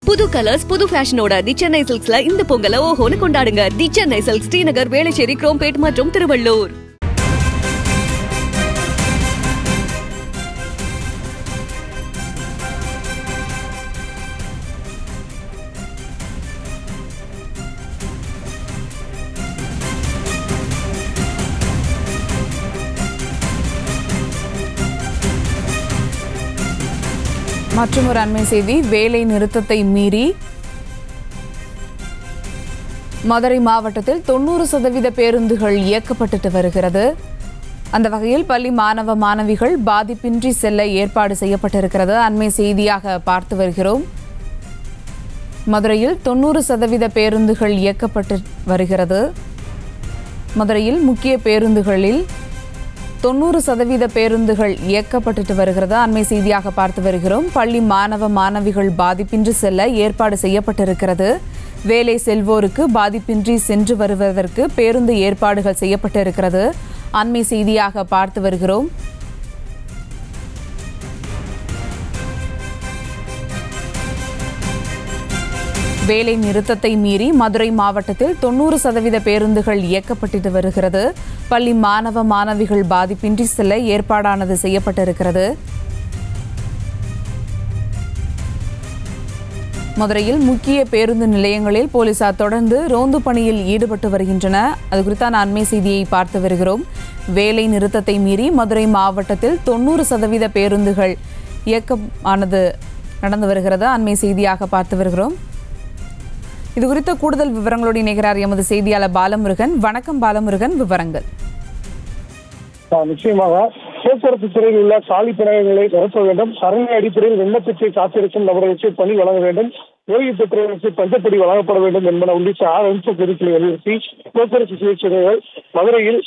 புது கலர்ஸ் புது ஃபேஷனோட தி சென்னை சில்க்ஸ்ல இந்த பொங்கலை ஓஹோன்னு கொண்டாடுங்க. தி சென்னை சில்க்ஸ், ஸ்ரீநகர், வேளச்சேரி, குரோம்பேட் மற்றும் திருவள்ளூர். மற்றொரு அண்மை செய்தி, வேலை நிறுத்தத்தை மீறி மதுரை மாவட்டத்தில் 90% பேருந்துகள் இயக்கப்பட்டு வருகிறது. அந்த வகையில் பள்ளி மாணவ மாணவிகள் பாதிப்பின்றி செல்ல ஏற்பாடு செய்யப்பட்டிருக்கிறது. அண்மை செய்தியாக பார்த்து வருகிறோம். மதுரையில் 90% பேருந்துகள் இயக்கப்பட்டு வருகிறது. மதுரையில் முக்கிய பேருந்துகளில் 90% பேருந்துகள் இயக்கப்பட்டு வருகிறது. அண்மை செய்தியாக பார்த்து வருகிறோம். பள்ளி மாணவ மாணவிகள் பாதிப்பின்றி செல்ல ஏற்பாடு செய்யப்பட்டிருக்கிறது. வேலை செல்வோருக்கு பாதிப்பின்றி சென்று வருவதற்கு பேருந்து ஏற்பாடுகள் செய்யப்பட்டிருக்கிறது. அண்மை செய்தியாக பார்த்து வருகிறோம். வேலை நிறுத்தத்தை மீறி மதுரை மாவட்டத்தில் 90% பேருந்துகள் இயக்கப்பட்டு வருகிறது. பள்ளி மாணவ மாணவிகள் பாதிப்பின்றி செல்ல ஏற்பாடானது செய்யப்பட்டிருக்கிறது. மதுரையில் முக்கிய பேருந்து நிலையங்களில் போலீசார் தொடர்ந்து ரோந்து பணியில் ஈடுபட்டு வருகின்றனர். அது குறித்தான அண்மை செய்தியை பார்த்து வருகிறோம். வேலை நிறுத்தத்தை மீறி மதுரை மாவட்டத்தில் 90% பேருந்துகள் இயக்கமானது நடந்து வருகிறது. அண்மை செய்தியாக பார்த்து வருகிறோம். இது குறித்த கூடுதல் விவரங்களோடு இணைகிறார் எமது செய்தியாளர் பாலமுருகன். வணக்கம் பாலமுருகன், விவரங்கள். நிச்சயமாக போக்குவரத்து துறையில் உள்ள காலி பணியிடங்களை நிரப்ப வேண்டும். சரணை அடிப்படையில் விண்ணப்பத்தை காத்திருக்கும் நபர்களுக்கு பணி வழங்க வேண்டும். ஓய்வு பெற்றவர்களுக்கு பஞ்சப்படி வழங்கப்பட வேண்டும் என்பன உள்ளிட்ட 6 அம்ச கோரிக்கைகளை வலியுறுத்தி போக்குவரத்து சுழற்சிகள் மதுரையில்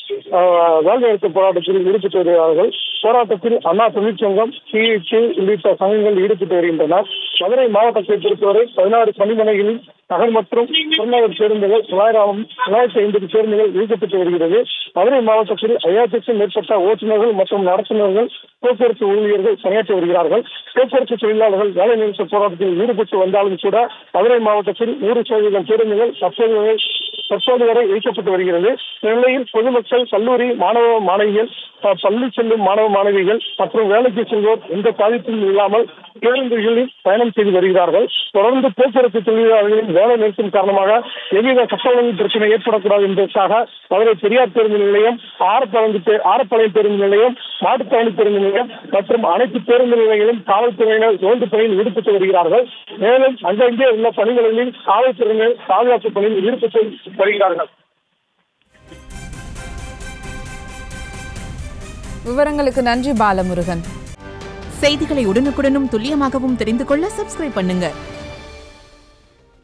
வேலைநிறுத்த போராட்டத்தில் ஈடுபட்டு வருகிறார்கள். போராட்டத்தில் அண்ணா தொழிற்சங்கம், சிஐடி உள்ளிட்ட சங்கங்கள் ஈடுபட்டு வருகின்றனர். மதுரை மாவட்டத்தை பொறுத்தவரை 16 பணிமனைகளில் நகர் மற்றும் புறநகர் பேருந்துகள் 950 பேருந்துகள் இயக்கப்பட்டு வருகிறது. மதுரை மாவட்டத்தில் 5000க்கும் மேற்பட்ட ஓட்டுநர்கள் மற்றும் நடத்துனர்கள், போக்குவரத்து ஊழியர்கள் பணியாற்றி வருகிறார்கள். போக்குவரத்து தொழிலாளர்கள் வேலை நிறுத்த போராட்டத்தில் ஈடுபட்டு வந்தாலும் கூட மதுரை மாவட்டத்தில் 100% பேருந்துகள் தற்போது வரை இயக்கப்பட்டு வருகிறது. இந்நிலையில் பொதுமக்கள், கல்லூரி மாணவ மாணவிகள், பள்ளி செல்லும் மாணவ மாணவிகள் மற்றும் வேலைக்கு செல்வோர் எந்த பாதிப்பும் இல்லாமல் பேருந்துகளில் பயணம் செய்து வருகிறார்கள். தொடர்ந்து போக்குவரத்து தொழிலாளர்களின் வேலை நிறுத்தம் காரணமாக எவ்வித சட்ட ஒழுங்கு பிரச்சனை ஏற்படக்கூடாது என்பதற்காக மதுரை பெரியார் பேருந்து நிலையம், ஆரப்பாளையம் பேருந்து நிலையம், மாட்டுத்தாவணி பேருந்து நிலையம் மற்றும் அனைத்து பேருந்து நிலையங்களும் காவல்துறையினர் ரோந்து பணியில் ஈடுபட்டு வருகிறார்கள். மேலும் அங்கங்கே உள்ள பணிகளில் காவல்துறையினர் பாதுகாப்பு பணியில் ஈடுபட்டு வருகிறார்கள். விவரங்களுக்கு நன்றி பாலமுருகன். செய்திகளை உடனுக்குடனும் துல்லியமாகவும் தெரிந்து கொள்ள சப்ஸ்கிரைப் பண்ணுங்க.